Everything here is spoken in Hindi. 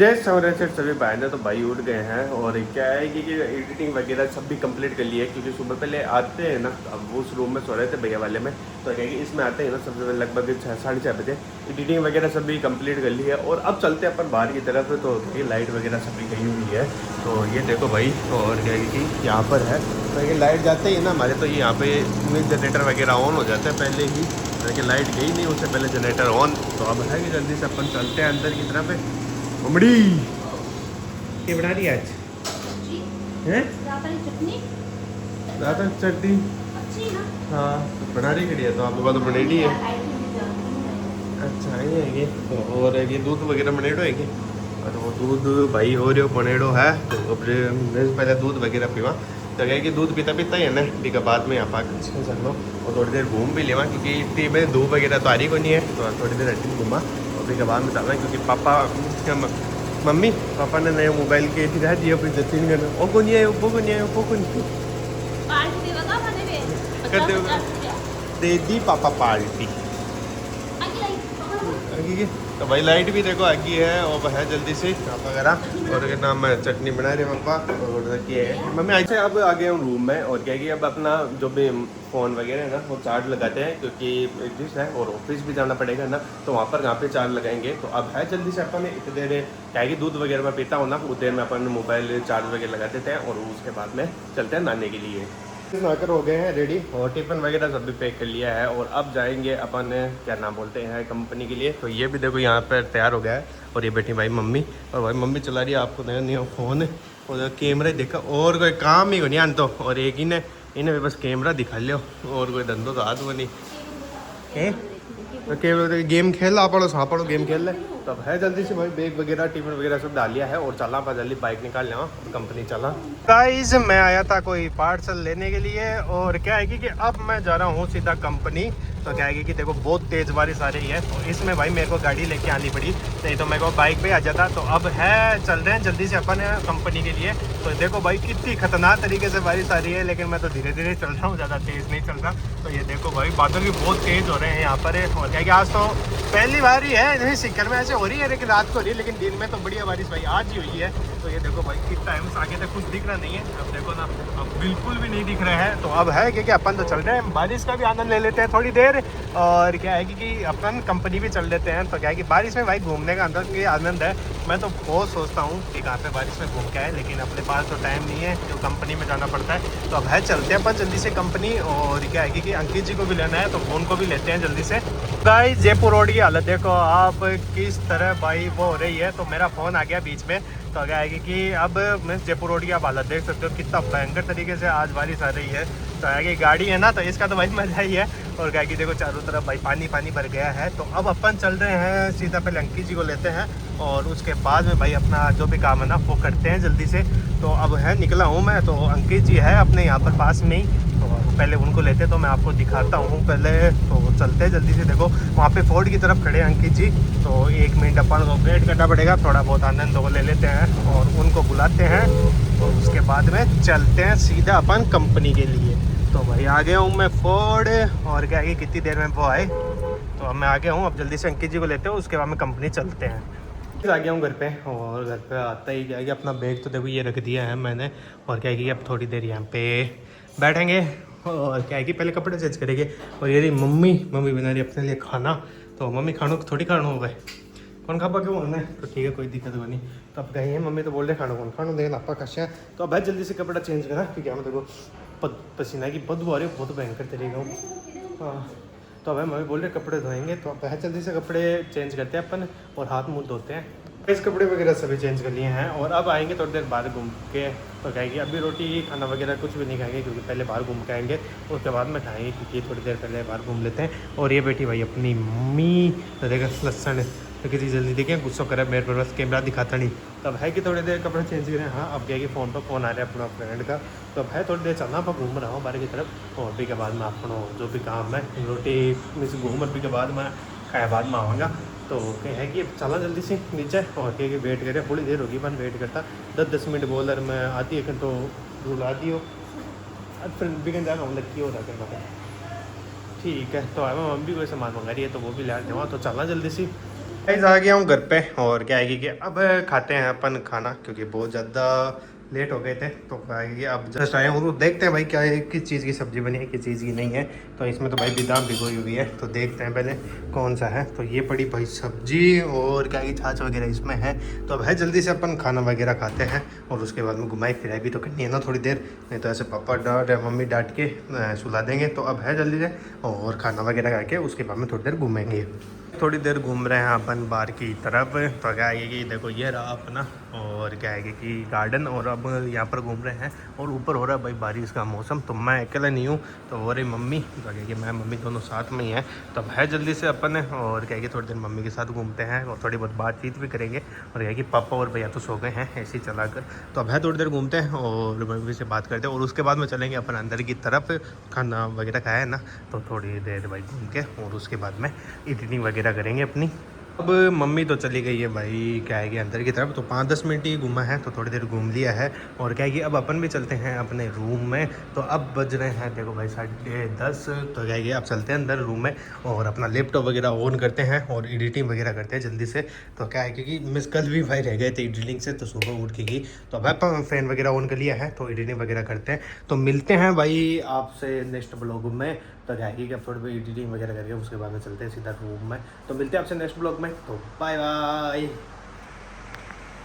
जय सवरे से सभी भाई ने तो भाई उठ गए हैं। और क्या है कि एडिटिंग वगैरह सब भी कंप्लीट कर लिया है, क्योंकि सुबह पहले आते हैं ना, अब वो उस रूम में सो रहे थे भैया वाले में, तो क्या है कि इसमें आते हैं ना सबसे पहले लगभग 6 साढ़े 6 बजे एडिटिंग वगैरह सब भी कंप्लीट कर ली है। और अब चलते हैं अपन बाहर की तरफ। तो ये लाइट वगैरह सब भी गई हुई है, तो ये देखो भाई। और क्या है कि यहाँ पर है, तो ये लाइट जाते ही ना हमारे, तो ये यहाँ पे जनरेटर वगैरह ऑन हो जाता है पहले ही। लेकिन लाइट गई नहीं, उससे पहले जनरेटर ऑन। तो अब है कि जल्दी से अपन चलते हैं अंदर की तरफ। मम्मी क्या बना रही है आज? हैं? चटनी ज़्यादा चटनी। अच्छी ना। हाँ तो बना रही खड़ी है, तो आपके पास तो बनेडी है। अच्छा ये है कि तो, और ये दूध वगैरह बनेडो है कि? और वो दूध भाई हो रहे हो बनेडो है, तो अब मैं पहले दूध वगैरह पीवा। तो क्या है कि दूध पीता पीता ही है ना, ठीक है, बाद में यहाँ पर सक लो और थोड़ी देर घूम भी लेवा, क्योंकि इतनी में धूप वगैरह तो आ रही को नहीं है, तो थोड़ी देर हटी घूमा और फिर बाद में चलना। क्योंकि पापा मम्मी पापा ने नए मोबाइल के दिखा दिया, फिर जतीन करना वो को नहीं है, वो को नहीं है, वो को नहीं कर दे दी पापा पार्टी। आगे की तो भाई लाइट भी देखो आगी है, और है जल्दी से आप वगैरह। और क्या नाम है, चटनी बना रहे पापा और ये है मम्मी। ऐसे अब आ गए हूँ रूम में, और क्या है कि अब अपना जो भी फ़ोन वगैरह है ना वो चार्ज लगाते हैं, क्योंकि एक डिश है और ऑफिस भी जाना पड़ेगा ना, तो वहाँ पे चार्ज लगाएंगे। तो अब है जल्दी से अपन इतनी देर क्या है कि दूध वगैरह में पीता हूँ ना, उतनी देर में अपन मोबाइल चार्ज वगैरह लगा देते हैं, और उसके बाद में चलते हैं नहाने के लिए। नहाकर हो गए हैं रेडी, और टिफिन वगैरह सब भी पैक कर लिया है, और अब जाएंगे अपन क्या नाम बोलते हैं कंपनी के लिए। तो ये भी देखो यहाँ पर तैयार हो गया है, और ये बैठी भाई मम्मी, और भाई मम्मी चला रही है आपको नया नया फ़ोन, और कैमरा देखा, और कोई काम ही को नहीं आन तो, और एक ही ने इन्हें भी बस कैमरा दिखा लियो, और कोई धंधो तो हाथ वो नहीं है। तो गेम खेल ला पड़ो, हाँ पड़ो गेम खेल ले। तब है जल्दी से भाई बैग वगैरह टिफिन वगैरह सब डाल लिया है, और चला पा जल्दी बाइक निकाल लिया कंपनी चला। गाइस मैं आया था कोई पार्सल लेने के लिए, और क्या है कि अब मैं जा रहा हूँ सीधा कंपनी। तो क्या है कि देखो बहुत तेज़ बारिश आ रही है, तो इसमें भाई मेरे को गाड़ी लेके आनी पड़ी, नहीं तो मेरे को बाइक पे आ जाता। तो अब है चल रहे हैं जल्दी से अपन कंपनी के लिए। तो देखो भाई कितनी खतरनाक तरीके से बारिश आ रही है, लेकिन मैं तो धीरे धीरे चल रहा हूँ, ज़्यादा तेज़ नहीं चल रहा। तो ये देखो भाई बादल भी बहुत तेज़ हो रहे हैं यहाँ पर। और क्या कि आज तो पहली बार ही है नहीं, सिक्कर में ऐसे हो रही है, लेकिन रात को हो रही है, लेकिन दिन में तो बढ़िया बारिश भाई आज ही हुई है। तो ये देखो भाई किस टाइम से आगे तक कुछ दिख रहा नहीं है, अब देखो ना, अब बिल्कुल भी नहीं दिख रहा है। तो अब है कि अपन तो चल रहे हैं, बारिश का भी आनंद ले लेते हैं थोड़ी देर, और क्या है कि अपन कंपनी भी चल लेते हैं। तो क्या है कि बारिश में भाई घूमने का अंदर के आनंद है। मैं तो बहुत सोचता हूँ कि कहाँ पे बारिश में घूम के आए, लेकिन अपने पास तो टाइम नहीं है, जो कंपनी में जाना पड़ता है। तो अब है चलते हैं अपन जल्दी से कंपनी, और क्या है कि अंकित जी को भी लेना है, तो फ़ोन को भी लेते हैं जल्दी से। गाइस जयपुर रोड की हालत देखो आप किस तरह भाई वो हो रही है। तो मेरा फ़ोन आ गया बीच में, तो क्या है कि अब मैं जयपुर रोड की आप हालत देख सकते हो, कितना भयंकर तरीके से आज बारिश आ रही है। तो है कि गाड़ी है ना, तो इसका तो भाई मज़ा ही है। और क्या कि देखो चारों तरफ भाई पानी पानी भर गया है। तो अब अपन चल रहे हैं सीधा, पहले अंकित जी को लेते हैं, और उसके बाद में भाई अपना जो भी काम है ना वो करते हैं जल्दी से। तो अब है निकला हूँ मैं, तो अंकित जी है अपने यहाँ पर पास में ही, तो पहले उनको लेते तो मैं आपको दिखाता हूँ पहले। तो चलते हैं जल्दी से, देखो वहाँ पे फोर्ड की तरफ खड़े हैं अंकित जी। तो 1 मिनट अपन को वेट करना पड़ेगा, थोड़ा बहुत आनंद वो ले लेते हैं और उनको बुलाते हैं, और उसके बाद में चलते हैं सीधा अपन कंपनी के लिए। तो भाई आ गया हूँ मैं फोर्ड, और क्या है कितनी देर में वो आए। तो अब मैं आ गया हूँ, अब जल्दी से अंकित जी को लेते हैं, उसके बाद में कंपनी चलते हैं। आ गया हूँ घर पे, और घर पे आता ही क्या है कि अपना बैग तो देखो ये रख दिया है मैंने, और क्या है कि अब थोड़ी देर यहाँ पे बैठेंगे, और क्या है कि पहले कपड़े चेंज करेंगे। और ये रही मम्मी बना रही अपने लिए खाना। तो मम्मी खानों को थोड़ी खाना होगा, कौन खा पाके वो है, तो ठीक है कोई दिक्कत नहीं। तो अब गई है मम्मी, तो बोल रहे खाना कौन खाना देगा आपका कशा है। तो अब भाई जल्दी से कपड़ा चेंज करा, क्योंकि हम देखो पसीना की बदबू आ रही है बहुत भयंकर तरीका। हाँ तो अब मम्मी बोल रहे कपड़े धोएंगे, तो अब है जल्दी से कपड़े चेंज करते हैं अपन, और हाथ मुँह धोते हैं। इस कपड़े वगैरह सभी चेंज कर लिए हैं, और अब आएंगे थोड़ी देर बाहर घूम के। तो खाएंगे अभी रोटी खाना वगैरह कुछ भी नहीं खाएंगे, क्योंकि पहले बाहर घूम के आएंगे, उसके बाद में खाएंगे, क्योंकि थोड़ी देर पहले बाहर घूम लेते हैं। और ये बेटी भाई अपनी मम्मी, तो देखा लसन तो कितनी जल्दी देखें गुस्सा करे मेरे पर, बस कैमरा दिखाता नहीं। तब है कि थोड़ी देर कपड़े चेंज करें। हाँ अब क्या कि फ़ोन पर फ़ोन आ रहा है अपना फ्रेंड का, तो अब है थोड़ी देर चलना, पर घूम रहा हूँ बाहर की तरफ। और अभी के बाद में अपना जो भी काम है रोटी में से घूम, अभी के बाद में खाया बाद में आऊँगा। तो क्या है कि चला जल्दी से नीचे, और क्या कि वेट करें, थोड़ी देर होगी बन वेट करता, 10-10 मिनट बोल रहा मैं आती है, तो रुला दी हो फिर बिगन जाकर हम लग हो रहा कर। ठीक है तो मैं मम्मी कोई सामान मंगा रही है, तो वो भी ला देवा। तो चलना जल्दी से, गाइस आ गया हूँ घर पे और क्या है कि अब खाते हैं अपन खाना, क्योंकि बहुत ज़्यादा लेट हो गए थे। तो क्या है कि अब जस्ट आए हूँ, तो देखते हैं भाई क्या है, किस चीज़ की सब्ज़ी बनी है, किस चीज़ की नहीं है। तो इसमें तो भाई बादाम भिगोई हुई है, तो देखते हैं पहले कौन सा है। तो ये पड़ी भाई सब्जी और क्या है, छाछ वगैरह इसमें है। तो अब है जल्दी से अपन खाना वगैरह खाते हैं और उसके बाद में घुमाई फिराई भी तो करनी है ना थोड़ी देर, नहीं तो ऐसे पापा डांट या मम्मी डांट के सुला देंगे। तो अब है जल्दी से और खाना वगैरह करके उसके बाद में थोड़ी देर घूमेंगे। थोड़ी देर घूम रहे हैं अपन बाहर की तरफ। तो क्या है कि देखो ये रहा अपना, और क्या है कि गार्डन, और अब यहाँ पर घूम रहे हैं। और ऊपर हो रहा है भाई बारिश का मौसम, तो मैं अकेला नहीं हूँ, तो हो रही मम्मी, तो क्या है कि मैं मम्मी दोनों साथ में ही हैं। तो अब है जल्दी से अपन, और क्या है कि थोड़ी देर मम्मी के साथ घूमते हैं और थोड़ी बहुत बातचीत भी करेंगे। और क्या है कि पापा और भैया तो सो गए हैं ऐसे ही चला कर। तो अब है थोड़ी देर घूमते हैं और मम्मी से बात करते हैं और उसके बाद में चलेंगे अपन अंदर की तरफ। खाना वगैरह खाया है ना, तो थोड़ी देर भाई घूम के और उसके बाद में एडिटिंग वगैरह करेंगे अपनी। अब मम्मी तो चली गई है भाई क्या है कि अंदर की तरफ, तो 5-10 मिनट ही घूमा है, तो थोड़ी देर घूम लिया है। और क्या है कि अब अपन भी चलते हैं अपने रूम में। तो अब बज रहे हैं देखो भाई 10:30। तो क्या है कि अब चलते हैं अंदर रूम में और अपना लैपटॉप वगैरह ऑन करते हैं और एडिटिंग वगैरह करते हैं जल्दी से। तो क्या है क्योंकि मिस कल भी भाई रह गए थे एडिटिंग से, तो सुबह उठ के की, तो अब अपन फ़ैन वगैरह ऑन कर लिया है, तो एडिटिंग वगैरह करते हैं। तो मिलते हैं भाई आपसे नेक्स्ट ब्लॉग में। तो क्या है कि अब थोड़ी एडिटिंग वगैरह करके उसके बाद में चलते हैं सीधा रूम में। तो मिलते हैं आपसे नेक्स्ट ब्लॉग में, तो बाय बाय।